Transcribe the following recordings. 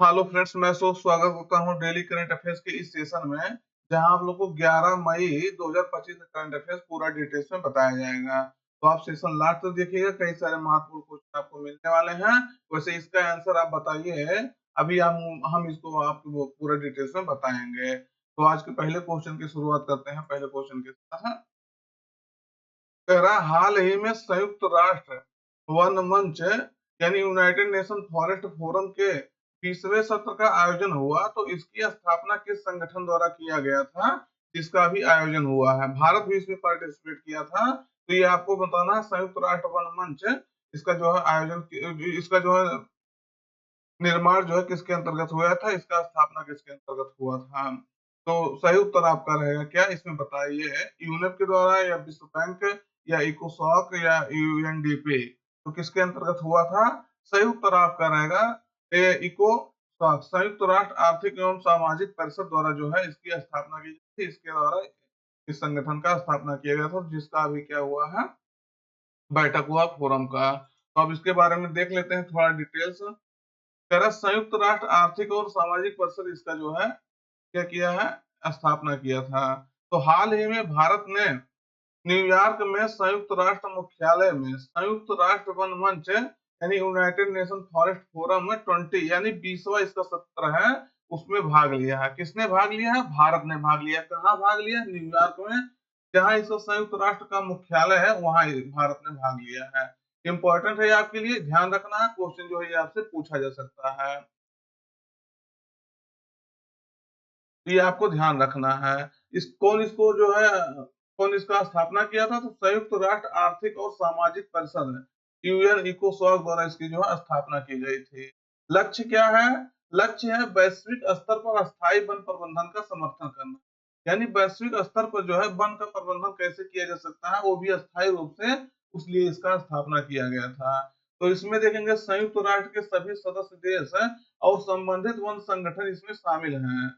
Hello friends, मैं स्वागत करता हूं डेली करंट अफेयर्स के इस सेशन में, जहां आप लोग को 11 मई 2025 का करंट अफेयर्स पूरा डिटेल्स में बताया जाएगा। तो आप सेशन लास्ट तक देखिएगा, कई सारे महत्वपूर्ण क्वेश्चन आपको मिलने वाले हैं। वैसे इसका आंसर आप बताइए, अभी हम इसको आपको वो पूरा डिटेल्स में बताएंगे। तो आज के पहले क्वेश्चन की शुरुआत करते हैं। पहले क्वेश्चन के साथ कह रहा है, हाल ही में संयुक्त राष्ट्र वन मंच यानी यूनाइटेड नेशन फॉरेस्ट फोरम के 20वें सत्र का आयोजन हुआ। तो इसकी स्थापना किस संगठन द्वारा किया गया था, जिसका भी आयोजन हुआ है? भारत भी इसमें पार्टिसिपेट किया था। तो ये आपको बताना है, संयुक्त राष्ट्र वन मंच इसका जो है इसका जो है निर्माण जो है किसके अंतर्गत हुआ था, इसका स्थापना किसके अंतर्गत हुआ था? तो सही उत्तर आपका रहेगा क्या, इसमें बताइए। यूनेप के द्वारा, या विश्व बैंक, या इकोसॉक, या यूएनडीपी? तो किसके अंतर्गत हुआ था? सही उत्तर आपका रहेगा इकोसॉक, संयुक्त राष्ट्र आर्थिक एवं सामाजिक परिषद द्वारा जो है इसकी स्थापना की गई थी। इसके द्वारा इस संगठन का स्थापना किया गया था, जिसका अभी क्या हुआ है, बैठक हुआ फोरम का। तो अब इसके बारे में देख लेते हैं थोड़ा डिटेल्स। कह रहा संयुक्त राष्ट्र आर्थिक और सामाजिक परिषद इसका जो है क्या किया है, स्थापना किया था। तो हाल ही में भारत ने न्यूयॉर्क में संयुक्त राष्ट्र मुख्यालय में संयुक्त राष्ट्र वन मंच यानी यूनाइटेड नेशन फॉरेस्ट फोरम में 20 यानी 20वां इसका सत्र है, उसमें भाग लिया है। किसने भाग लिया है? भारत ने भाग लिया। कहाँ भाग लिया? न्यूयॉर्क में, जहां इसका संयुक्त राष्ट्र का मुख्यालय है, वहां भारत ने भाग लिया है। इंपॉर्टेंट है आपके लिए, ध्यान रखना है, क्वेश्चन जो है ये आपसे पूछा जा सकता है। ये आपको ध्यान रखना है। इसको जो है, कौन इसका स्थापना किया था? तो संयुक्त राष्ट्र आर्थिक और सामाजिक परिषद है, यूएन इकोसॉक द्वारा इसकी जो है स्थापना की गई थी। लक्ष्य क्या है? लक्ष्य है वैश्विक स्तर पर अस्थायी वन प्रबंधन का समर्थन करना। यानी वैश्विक स्तर पर जो है वन का प्रबंधन कैसे किया जा सकता है, वो भी अस्थायी रूप से, उसलिए इसका स्थापना किया गया था। तो इसमें देखेंगे संयुक्त राष्ट्र के सभी सदस्य देश और संबंधित वन संगठन इसमें शामिल हैं,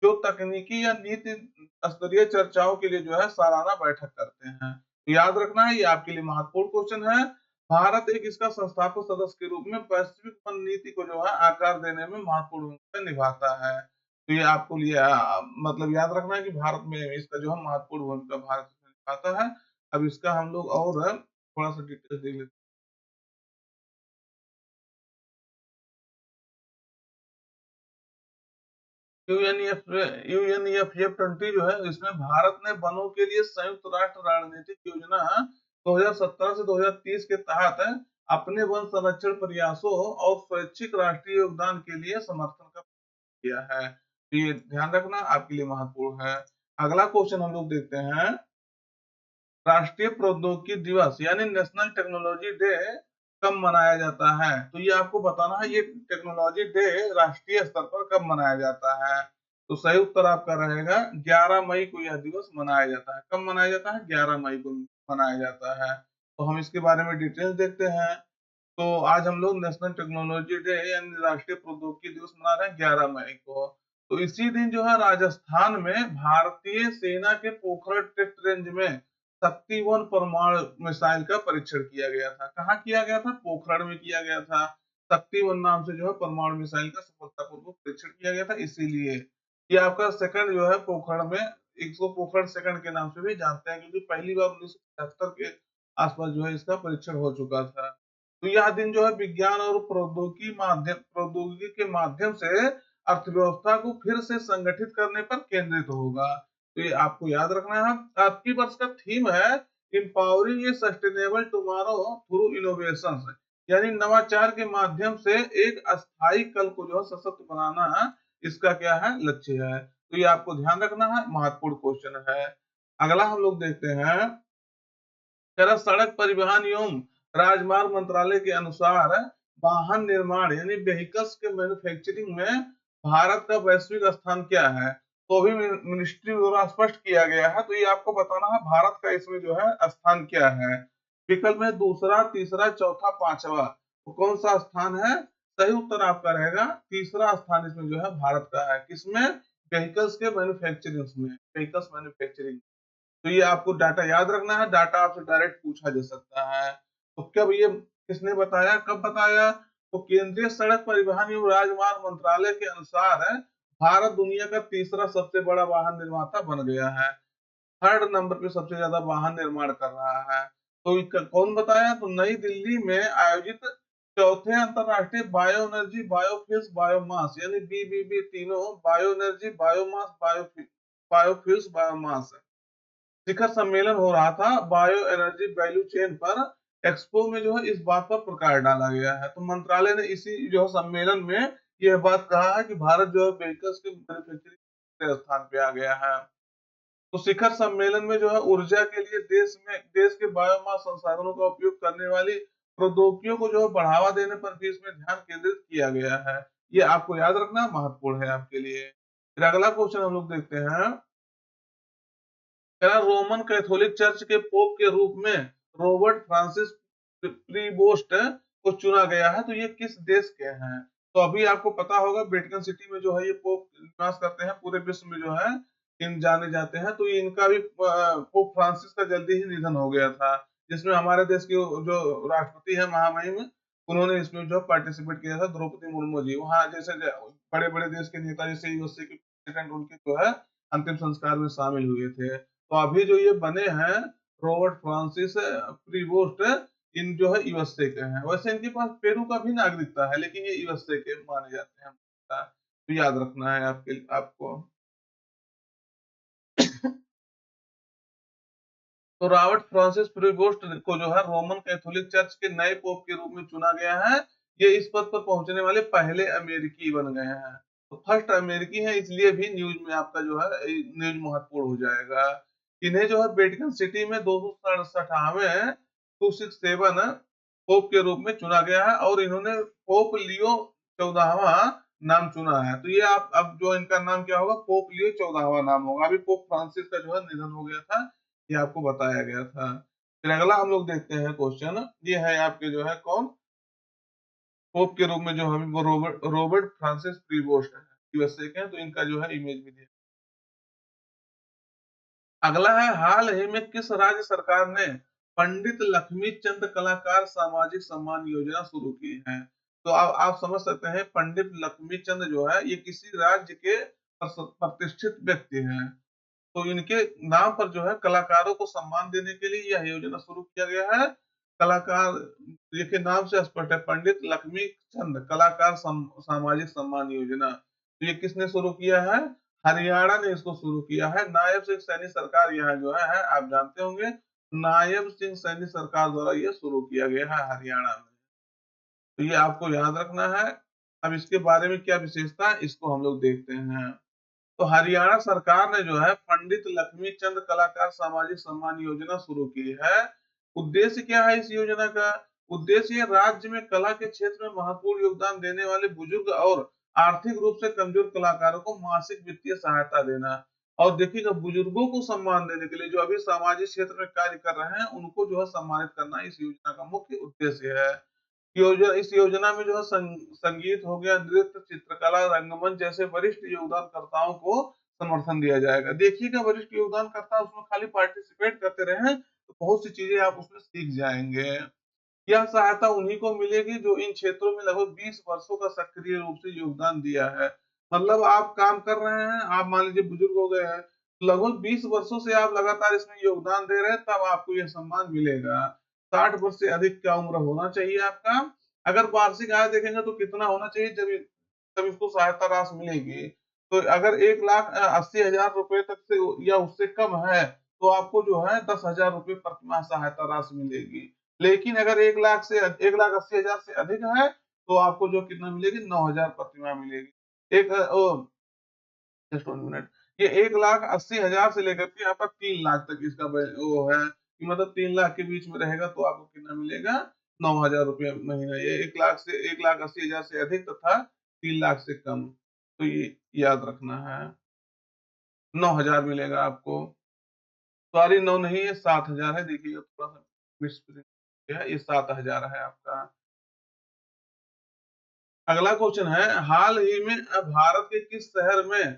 जो तकनीकी या नीति स्तरीय चर्चाओं के लिए जो है सालाना बैठक करते हैं। तो याद रखना है, ये आपके लिए महत्वपूर्ण क्वेश्चन है। भारत एक इसका संस्थापक सदस्य के रूप में वैश्विक वन नीति को जो है आकार देने में महत्वपूर्ण भूमिका निभाता है। तो ये आपको लिए मतलब याद रखना है कि भारत में इसका जो है महत्वपूर्ण भूमिका भारत निभाता है। अब इसका हम लोग और थोड़ा सा डिटेल्स देख लेते हैं। यूएनईएफ 20 जो है, इसमें भारत ने वनों के लिए संयुक्त राष्ट्र रणनीतिक योजना 2017 से 2030 के तहत अपने वन संरक्षण प्रयासों और स्वैच्छिक राष्ट्रीय योगदान के लिए समर्थन का किया है। तो ये ध्यान रखना आपके लिए महत्वपूर्ण है। अगला क्वेश्चन हम लोग देखते हैं। राष्ट्रीय प्रौद्योगिकी दिवस यानी नेशनल टेक्नोलॉजी डे कब मनाया जाता है? तो ये आपको बताना है, ये टेक्नोलॉजी डे राष्ट्रीय स्तर पर कब मनाया जाता है? तो सही उत्तर आपका रहेगा 11 मई को यह दिवस मनाया जाता है। कब मनाया जाता है? 11 मई को मनाया जाता है। तो हम इसके बारे में डिटेल्स देखते हैं। तो आज हम लोग नेशनल टेक्नोलॉजी डे यानी राष्ट्रीय प्रौद्योगिकी दिवस मना रहे हैं 11 मई को। तो इसी दिन जो है राजस्थान में भारतीय सेना के पोखरण टेस्ट रेंज में शक्ति वन परमाणु मिसाइल का परीक्षण किया गया था। कहाँ किया गया था? पोखरण में किया गया था। शक्ति वन नाम से जो है परमाणु मिसाइल का सफलतापूर्वक परीक्षण किया गया था। इसीलिए ये आपका सेकंड जो है पोखरण में, इसको पोखरण सेकंड के नाम से भी जानते हैं, क्योंकि पहली बार 1975 के आसपास जो है इसका परीक्षण हो चुका था। तो यह दिन जो है विज्ञान और प्रौद्योगिकी के माध्यम से अर्थव्यवस्था को फिर से संगठित करने पर केंद्रित होगा। तो ये आपको याद रखना है। आपकी वर्ष का थीम है इंपावरिंग ए सस्टेनेबल टुमारो थ्रू इनोवेशन, यानी नवाचार के माध्यम से एक अस्थायी कल को जो है सशक्त बनाना, इसका क्या है, लक्ष्य है। तो ये आपको ध्यान रखना है, महत्वपूर्ण क्वेश्चन है। अगला हम लोग देखते हैं। तेरा सड़क परिवहन एवं राजमार्ग मंत्रालय के अनुसार वाहन निर्माण यानी व्हीकल्स के मैन्युफैक्चरिंग में भारत का वैश्विक स्थान क्या है? तो भी मिनिस्ट्री द्वारा स्पष्ट किया गया है। तो ये आपको बताना है भारत का इसमें जो है स्थान क्या है। विकल्प में दूसरा, तीसरा, चौथा, पांचवा, तो कौन सा स्थान है? सही उत्तर आपका रहेगा तीसरा स्थान इसमें जो है भारत का है। किसमें? व्हीकल्स के मैन्युफैक्चरिंग में, व्हीकल्स मैन्युफैक्चरिंग। तो ये आपको डाटा याद रखना है, डाटा आपसे डायरेक्ट पूछा जा सकता है। तो कब ये किसने बताया, कब बताया? तो केंद्रीय सड़क परिवहन एवं राजमार्ग मंत्रालय के अनुसार भारत दुनिया का तीसरा सबसे बड़ा वाहन निर्माता बन गया है। थर्ड नंबर पे सबसे ज्यादा वाहन निर्माण कर रहा है। तो कौन बताया? तो नई दिल्ली में आयोजित चौथे अंतरराष्ट्रीय बायो एनर्जी बायोफ्यूल्स बायोमास यानी बीबीबी, तीनों bio energy biomass biofuels biomass शिखर सम्मेलन हो रहा था बायो एनर्जी वैल्यू चेन पर। एक्सपो में जो है इस बात पर प्रकाश डाला गया है। तो मंत्रालय ने इसी जो सम्मेलन में यह बात कहा है कि भारत जो है व्हीकल्स के मैन्युफैक्चरिंग स्थान पे आ गया है। तो शिखर सम्मेलन में जो है ऊर्जा के लिए देश के बायोमास संसाधनों का उपयोग करने वाली प्रौद्योगिकियों को जो है बढ़ावा देने पर भी इसमें ध्यान केंद्रित किया गया है। ये आपको याद रखना महत्वपूर्ण है आपके लिए। फिर अगला क्वेश्चन हम लोग देखते हैं। रोमन कैथोलिक चर्च के पोप के रूप में रॉबर्ट फ्रांसिस प्रीबोस्ट को चुना गया है। तो ये किस देश के हैं? तो अभी आपको पता होगा वेटिकन सिटी में जो है ये पोप निवास करते हैं। पूरे विश्व में जो है इन जाने जाते हैं। तो इनका भी पोप फ्रांसिस का जल्दी ही निधन हो गया था, जिसमें हमारे देश के जो राष्ट्रपति है महामहिम, उन्होंने इसमें जो पार्टिसिपेट किया था, द्रौपदी मुर्मू जी। वहाँ जैसे बड़े बड़े देश के नेता जैसे यूएसए के प्रेसिडेंट उनके जो है अंतिम संस्कार में शामिल हुए थे। तो अभी जो ये बने हैं रॉबर्ट फ्रांसिस प्रीवोस्ट, इन जो है यूएसए के हैं। वैसे इनके पास पेरू का भी नागरिकता है, लेकिन ये यूएसए के माने जाते हैं। तो याद रखना है आपको। तो रॉबर्ट फ्रांसिस प्रीवोस्ट को जो है रोमन कैथोलिक चर्च के नए पोप के रूप में चुना गया है। ये इस पद पर पहुंचने वाले पहले अमेरिकी बन गए हैं। तो फर्स्ट अमेरिकी है, इसलिए भी न्यूज में आपका जो है न्यूज महत्वपूर्ण हो जाएगा। इन्हें जो है वेटिकन सिटी में 267वें 267 पोप के रूप में चुना गया है और इन्होंने पोप लियो 14वां नाम चुना है। तो ये आप अब जो इनका नाम क्या होगा? पोप लियो 14वां नाम होगा। अभी पोप फ्रांसिस का जो है निधन हो गया था, ये आपको बताया गया था। फिर अगला हम लोग देखते हैं क्वेश्चन। ये है आपके जो है कौन पोप के रूप में जो हमें वो रॉबर्ट फ्रांसिस प्रीवोस्ट है, यूएसए के हैं। तो इनका जो है इमेज भी दिया। अगला है हाल ही में किस राज्य सरकार ने पंडित लक्ष्मी चंद कलाकार सामाजिक सम्मान योजना शुरू की है? तो आप समझ सकते हैं पंडित लक्ष्मी चंद जो है ये किसी राज्य के प्रतिष्ठित व्यक्ति हैं। तो इनके नाम पर जो है कलाकारों को सम्मान देने के लिए यह योजना शुरू किया गया है। कलाकार के नाम से स्पष्ट है, पंडित लक्ष्मी चंद कलाकार सामाजिक सम्मान योजना। तो ये किसने शुरू किया है? हरियाणा ने इसको शुरू किया है। नायब सिंह सैनी सरकार यहाँ जो है आप जानते होंगे, नायब सिंह सैनी सरकार द्वारा ये शुरू किया गया है हरियाणा में। तो ये आपको याद रखना है। अब इसके बारे में क्या विशेषता है इसको हम लोग देखते हैं। तो हरियाणा सरकार ने जो है पंडित लक्ष्मी चंद कलाकार सामाजिक सम्मान योजना शुरू की है। उद्देश्य क्या है इस योजना का? उद्देश्य राज्य में कला के क्षेत्र में महत्वपूर्ण योगदान देने वाले बुजुर्ग और आर्थिक रूप से कमजोर कलाकारों को मासिक वित्तीय सहायता देना। और देखिएगा बुजुर्गों को सम्मान देने के लिए जो अभी सामाजिक क्षेत्र में कार्य कर रहे हैं उनको जो है सम्मानित करना इस योजना का मुख्य उद्देश्य है। इस योजना में जो है संगीत हो गया, नृत्य, चित्रकला, रंगमंच जैसे वरिष्ठ योगदानकर्ताओं को समर्थन दिया जाएगा। देखिएगा वरिष्ठ योगदानकर्ता उसमें खाली पार्टिसिपेट करते रहे तो बहुत सी चीजें आप उसमें सीख जाएंगे। यह सहायता उन्हीं को मिलेगी जो इन क्षेत्रों में लगभग 20 वर्षों का सक्रिय रूप से योगदान दिया है। मतलब आप काम कर रहे हैं, आप मान लीजिए बुजुर्ग हो गए हैं, लगभग 20 वर्षों से आप लगातार इसमें योगदान दे रहे हैं, तब आपको यह सम्मान मिलेगा। 60 वर्ष से अधिक का उम्र होना चाहिए आपका। अगर वार्षिक आय देखेंगे तो कितना होना चाहिए जब तब इसको सहायता राशि मिलेगी? तो अगर 1,80,000 रुपए तक से या उससे कम है तो आपको जो है 10,000 रुपए प्रतिमाह सहायता राशि मिलेगी। लेकिन अगर 1,80,000 से अधिक है तो आपको जो कितना मिलेगी? 9,000 प्रतिमाह मिलेगी। Just 1 minute. ये 1,80,000 से लेकर के आपका 3 लाख तक इसका वो है कि मतलब 3 लाख के बीच में रहेगा तो आपको कितना मिलेगा? 9,000 रुपये महीना। ये 1,80,000 से अधिक तथा 3 लाख से कम। तो ये याद रखना है। 9,000 मिलेगा आपको। सॉरी 9 नहीं है 7,000 है। देखिएगा थोड़ा सा मिसप्रिंट है, ये 7,000 है आपका। अगला क्वेश्चन है हाल ही में भारत के किस शहर में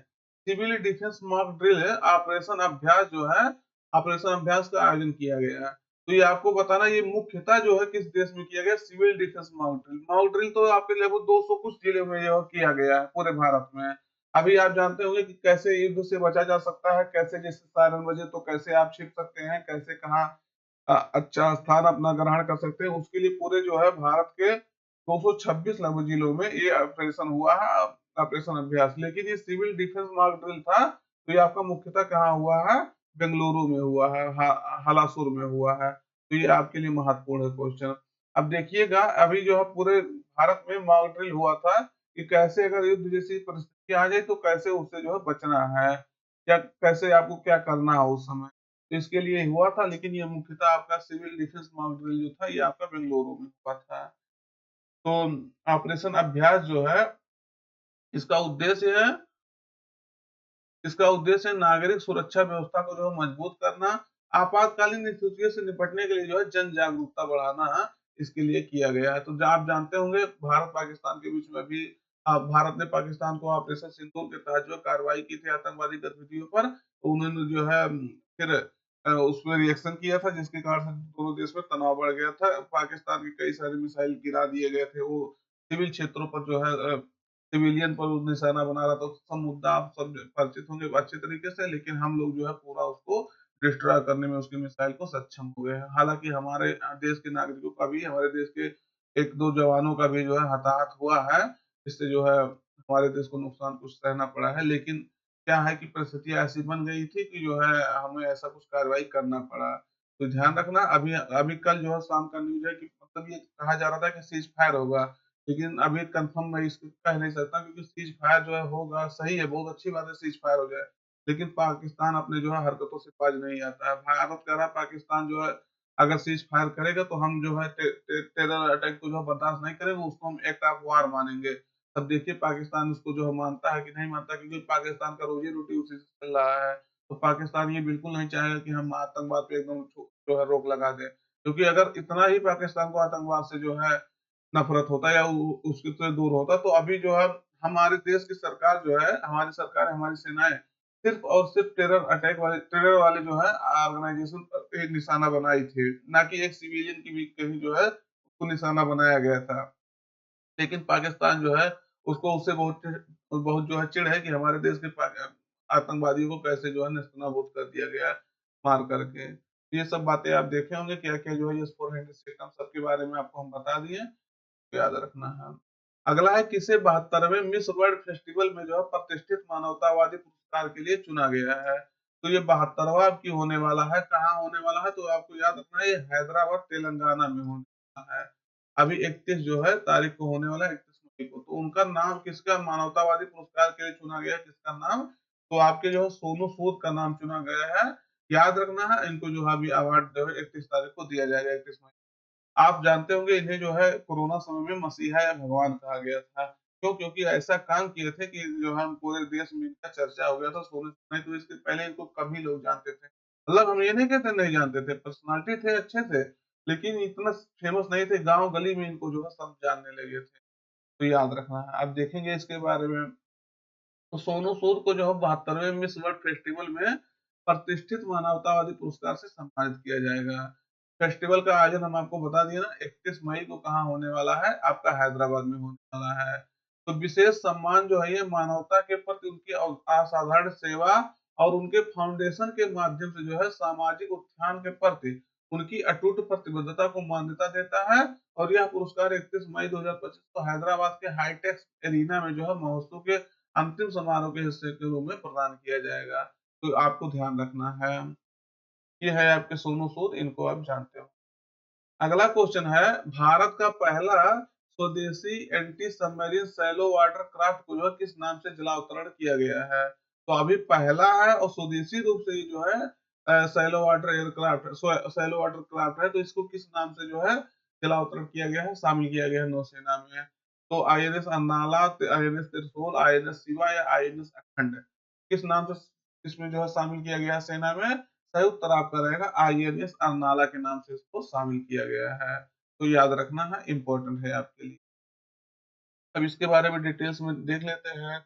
civil defence mock drill operation अभ्यास जो है ऑपरेशन अभ्यास का आयोजन किया गया है? तो ये आपको बताना, ये मुख्यतः जो है किस देश में किया गया, civil defence mock drill. Mock drill तो आपके लगभग 200 कुछ जिलों में यह किया गया है पूरे भारत में। अभी आप जानते होंगे कि कैसे युद्ध से बचा जा सकता है, कैसे जैसे सायरन बजे तो कैसे आप छिप सकते हैं, कैसे कहाँ अच्छा स्थान अपना ग्रहण कर सकते हैं, उसके लिए पूरे जो है भारत के 226 लगभग जिलों में ये ऑपरेशन हुआ है, ऑपरेशन अभ्यास। लेकिन ये सिविल डिफेंस मॉक ड्रिल था, तो ये आपका मुख्यतः कहाँ हुआ है, बेंगलुरु में हुआ है, हलासुर में हुआ है। तो ये आपके लिए महत्वपूर्ण है क्वेश्चन। अब देखिएगा, अभी जो है पूरे भारत में मॉक ड्रिल हुआ था कि कैसे अगर युद्ध जैसी परिस्थिति आ जाए तो कैसे उससे जो है बचना है, या कैसे आपको क्या करना है उस समय। तो इसके लिए हुआ था, लेकिन ये मुख्यतः आपका सिविल डिफेंस मॉक ड्रिल जो था ये आपका बेंगलुरु में हुआ था। तो ऑपरेशन अभ्यास जो है, इसका उद्देश्य है इसका उद्देश्य नागरिक सुरक्षा व्यवस्था को जो है मजबूत करना, आपातकालीन स्थितियों से निपटने के लिए जो है जन जागरूकता बढ़ाना, इसके लिए किया गया है। तो आप जानते होंगे भारत पाकिस्तान के बीच में भी भारत ने पाकिस्तान को ऑपरेशन सिंदूर के तहत जो कार्रवाई की थी आतंकवादी गतिविधियों पर, तो उन्होंने जो है फिर उसमें रिएक्शन किया था, जिसके कारण से दोनों देश में तनाव बढ़ गया था। पाकिस्तान के कई सारे मिसाइल गिरा दिए गए थे, वो सिविल क्षेत्रों पर जो है सिविलियन पर वो निशाना बना रहा था। तो सब मुद्दा आप सब परिचित होंगे अच्छे तरीके से, लेकिन हम लोग जो है पूरा उसको डिस्ट्रॉय करने में उसके मिसाइल को सक्षम हो गए हैं। हालांकि हमारे देश के नागरिकों का भी, हमारे देश के एक दो जवानों का भी जो है हताहत हुआ है, इससे जो है हमारे देश को नुकसान कुछ सहना पड़ा है। लेकिन क्या है कि परिस्थितियां ऐसी बन गई थी कि जो है हमें ऐसा कुछ कार्रवाई करना पड़ा। तो ध्यान रखना, अभी अभी कल जो है शाम का न्यूज है कि मतलब ये कहा जा रहा था कि सीज फायर होगा, लेकिन अभी कंफर्म मैं इसको कह नहीं सकता, क्योंकि सीज फायर जो है होगा, सही है, बहुत अच्छी बात है सीज फायर हो जाए, लेकिन पाकिस्तान अपने जो है हरकतों से बाज नहीं आता है। भारत कह रहा है पाकिस्तान जो है अगर सीज फायर करेगा तो हम जो है टेरर अटैक को जो है बर्दाश्त नहीं करेंगे, उसको हम एक्ट ऑफ वार मानेंगे। अब देखिए पाकिस्तान उसको जो है मानता है कि नहीं मानता, क्योंकि पाकिस्तान का रोजी रोटी उसी से चल रहा है। तो पाकिस्तान ये बिल्कुल नहीं चाहेगा कि हम आतंकवाद पे एकदम जो है रोक लगा दें, क्योंकि अगर इतना ही पाकिस्तान को आतंकवाद से जो है नफरत होता या उसके से दूर होता, तो अभी जो है हमारे देश की सरकार जो है, हमारी सरकार, हमारी सेनाएं सिर्फ और सिर्फ टेरर वाले जो है ऑर्गेनाइजेशन पर एक निशाना बनाई थी, ना कि एक सिविलियन की भी कहीं जो है उसको निशाना बनाया गया था। लेकिन पाकिस्तान जो है उसको उससे बहुत बहुत जो है चिढ़ है कि हमारे देश के आतंकवादियों को कैसे जो है नेस्तनाबूद कर दिया गया मार करके। ये सब बातें आप देखे होंगे, क्या क्या जो है ये 400 सिस्टम सबके बारे में आपको हम बता दिए, याद रखना है। अगला है किसे 72वें मिस वर्ल्ड फेस्टिवल में जो है प्रतिष्ठित मानवतावादी पुरस्कार के लिए चुना गया है। तो ये 72वां आपकी होने वाला है, कहाँ होने वाला है, तो आपको याद रखना है ये हैदराबाद तेलंगाना में होने वाला है। अभी 31 जो है तारीख को होने वाला है, 31 मई को। तो उनका नाम किसका मानवतावादी पुरस्कार के लिए चुना गया, किसका नाम, तो आपके जो है सोनू सूद का नाम चुना गया है। याद रखना है, इनको जो है अभी अवार्ड जो है 31 तारीख को दिया जाएगा, 31 मई। आप जानते होंगे इन्हें जो है कोरोना समय में मसीहा या भगवान कहा गया था। क्यों? क्योंकि ऐसा काम किए थे कि जो हम पूरे देश में इनका चर्चा हो गया था सोने से। नहीं तो इसके पहले इनको कम ही लोग जानते थे। मतलब हम ये नहीं कहते नहीं जानते थे, पर्सनालिटी थे, अच्छे थे, लेकिन इतना फेमस नहीं थे। गांव गली में इनको जो है सब जानने लगे थे। तो याद रखना है। अब देखेंगे इसके बारे में, तो सोनू सूद को जो है 72वें मिस वर्ल्ड फेस्टिवल में प्रतिष्ठित मानवतावादी पुरस्कार से सम्मानित किया जाएगा। फेस्टिवल का आयोजन हम आपको बता दिए ना, 31 मई को कहाँ होने वाला है, आपका हैदराबाद में होने वाला है। तो विशेष सम्मान जो है ये मानवता के प्रति उनकी असाधारण सेवा और उनके फाउंडेशन के माध्यम से जो है सामाजिक उत्थान के प्रति उनकी अटूट प्रतिबद्धता को मान्यता देता है। और यह पुरस्कार 31 मई 2025 को हैदराबाद के हाईटेक एरिना में जो है महोत्सव के अंतिम समारोह के हिस्से के रूप में प्रदान किया जाएगा। तो आपको ध्यान रखना है। ये है आपके सोनू सूद, इनको आप जानते हो। अगला क्वेश्चन है, भारत का पहला स्वदेशी anti submarine shallow water craft को जो है किस नाम से जलावतरण किया गया है। तो अभी पहला है और स्वदेशी रूप से ये जो है shallow water aircraft, shallow water craft है, तो इसको किस नाम से जो है जलावतरण किया गया है, शामिल किया गया है नौसेना में। तो आईएनएस अन्नाला, आईएनएस त्रिशूल, आईएनएस शिवा या आईएनएस अखंड, किस नाम से इसमें जो है शामिल किया गया है सेना में। सही उत्तर आपका रहेगा आईएनएस अर्नाला के नाम से इसको शामिल किया गया है। तो याद रखना है, इंपॉर्टेंट है आपके लिए। अब इसके बारे में डिटेल्स में देख लेते हैं।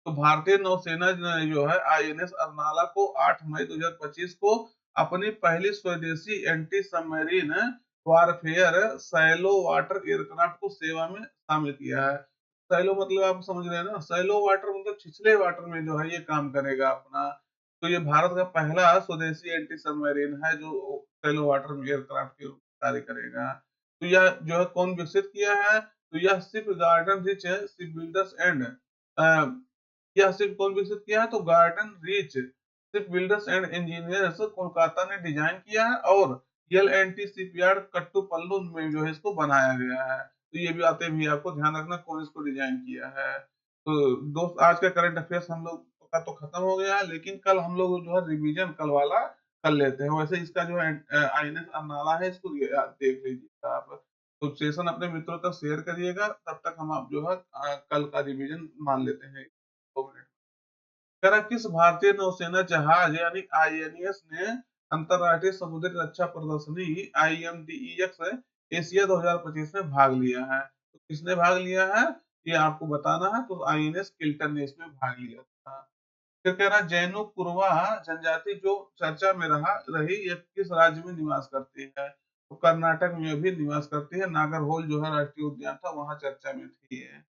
तो भारतीय नौसेना ने जो है आईएनएस अर्नाला को 8 मई 2025 को अपनी पहली स्वदेशी anti submarine warfare shallow water aircraft को सेवा में शामिल किया है। सैलो मतलब आप समझ रहे हैं ना, सैलो वाटर मतलब छिछले वाटर में जो है ये काम करेगा अपना। तो ये भारत का पहला स्वदेशी एंटी सबमरीन है जो सैलो वाटर एयरक्राफ्ट के रूप में कार्य करेगा। तो यह जो है कौन विकसित किया है, तो यह ship garden rich ship builders and, यह शिप कौन विकसित किया है, तो garden rich ship builders and engineers Kolkata ने डिजाइन किया है, और यल एन टी शिपयार्ड कट्टुपल्लू में जो है इसको बनाया गया है। तो ये भी आते भी आपको ध्यान रखना कौन इसको डिजाइन किया है। तो दोस्त आज का करंट अफेयर्स हम लोग का तो खत्म हो गया है, लेकिन कल हम लोग जो है रिवीजन कल वाला कर लेते हैं। वैसे इसका जो है आईएनएस अर्नाला है इसको देख लीजिएगा आप। तो सेशन अपने मित्रों तक शेयर करिएगा, तब तक हम आप जो है कल का रिवीजन मान लेते हैं 2 मिनट। कह रहा किस भारतीय नौसेना जहाज यानी आईएनएस ने अंतरराष्ट्रीय समुद्री रक्षा प्रदर्शनी IMDEX एशिया 2025 में भाग लिया है। तो किसने भाग लिया है ये आपको बताना है। तो INS किल्टन ने इसमें भाग लिया था। फिर कह रहा जैनो कुरवा जनजाति जो चर्चा में रही ये किस राज्य में निवास करती है, तो कर्नाटक में भी निवास करती है। नागरहोल जो है राष्ट्रीय उद्यान था वहां चर्चा में थी ये।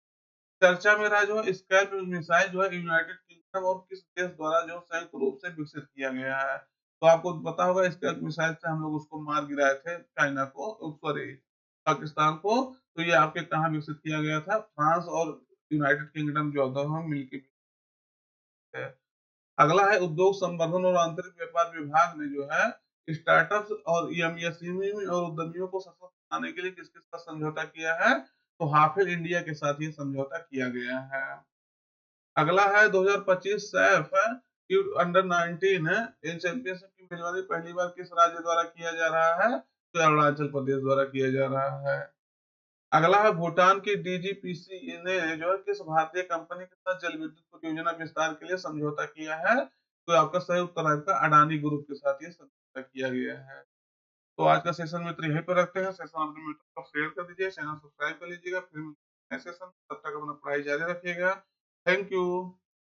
चर्चा में रहा जो है स्कैल्प मिसाइल जो है यूनाइटेड किंगडम और किस देश द्वारा जो संयुक्त रूप से विकसित किया गया है। तो आपको पता होगा स्कैल्प मिसाइल से हम लोग उसको मार गिराए थे चाइना को, सॉरी पाकिस्तान को। तो ये आपके कहाँ विकसित किया गया था, फ्रांस और यूनाइटेड किंगडम जो दोनों मिलकर है। अगला है उद्योग संवर्धन और आंतरिक व्यापार विभाग ने जो है स्टार्टअप्स और एमएसएमई और उद्यमियों को सशक्त बनाने के लिए किस किस का समझौता किया है, तो हाफिल इंडिया के साथ ये समझौता किया गया है। अगला है 2025 सैफ अंडर 19 है इन चैंपियनशिप की मेजबानी पहली बार किस राज्य द्वारा किया जा रहा है, तो अरुणाचल प्रदेश द्वारा किया जा रहा है। अगला है भूटान की डीजीपीसी ने जो है किस भारतीय कंपनी के साथ जल विद्युत परियोजना विस्तार के लिए समझौता किया है, तो आपका संयुक्त राज्य का अडानी ग्रुप के साथ ये समझौता किया गया है। तो आज का सेशन मित्र यहीं पर रखते हैं। सेशन अपने मित्रों को शेयर कर दीजिए, चैनल सब्सक्राइब कर लीजिएगा। फिर सेशन, तब तक अपना पढ़ाई जारी रखिएगा। Thank you.